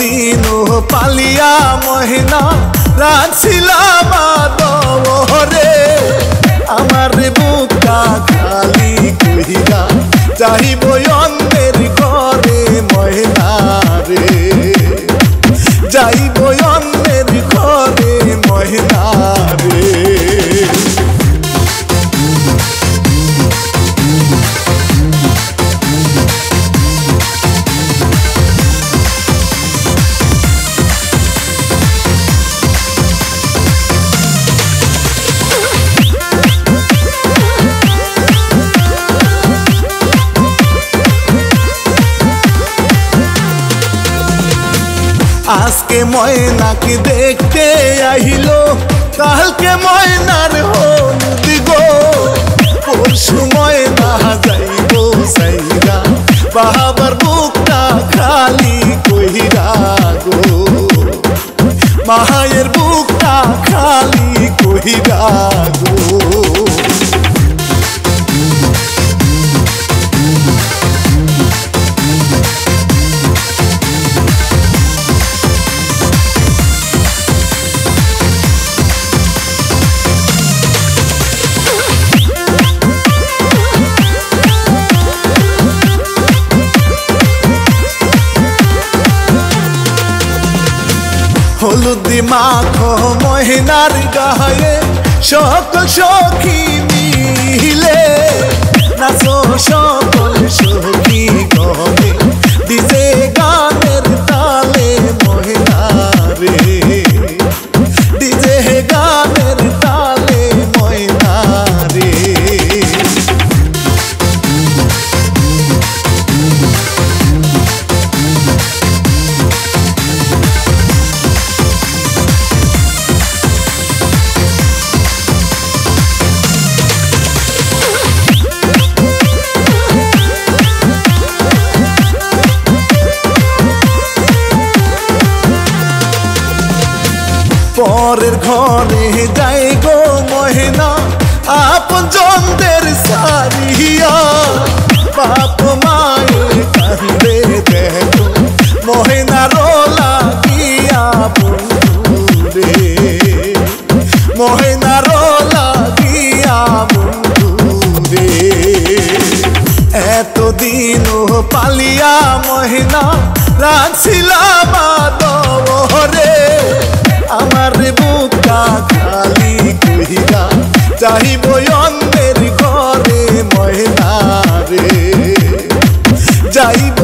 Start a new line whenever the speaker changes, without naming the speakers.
দিন পালিয়া মহিনা রাখছিলাম আদরে আমার বুকটা খালি কইরা যাইব অন্যের ঘরে মহিনা রে যাইব অন্যের ঘরে মহিনা রে। আজকে ময়নাকে দেখতে আহিলো কালকে ময়নার হলুদ গো পরশু ময়না যাইব সাইরা বাবার বুকটা খালি কইরা গো মায়ের বুকটা খালি কইরা গো। হলুদ মাখো মহিনার গায়ে সকল সখী মিলে নাচো সকল সখী গনে ডিজে গানের তালে মহিনা রে ডিজে গানের তালে মহিনা রে। পরের ঘরে যাই গো মহিনা আপন জনদের সারিয়া বাপ মায়ের কান্দে দেখো মহিনা রোলা গিয়া বন্ধু রে মহিনা রোলা গিয়া বন্ধু রে। এতদিন পালিয়া মহিনা রাখছিলাম আদরে আমার বুকটা খালি কইরা যাইব অন্যের ঘরে মহিনা রে যাইব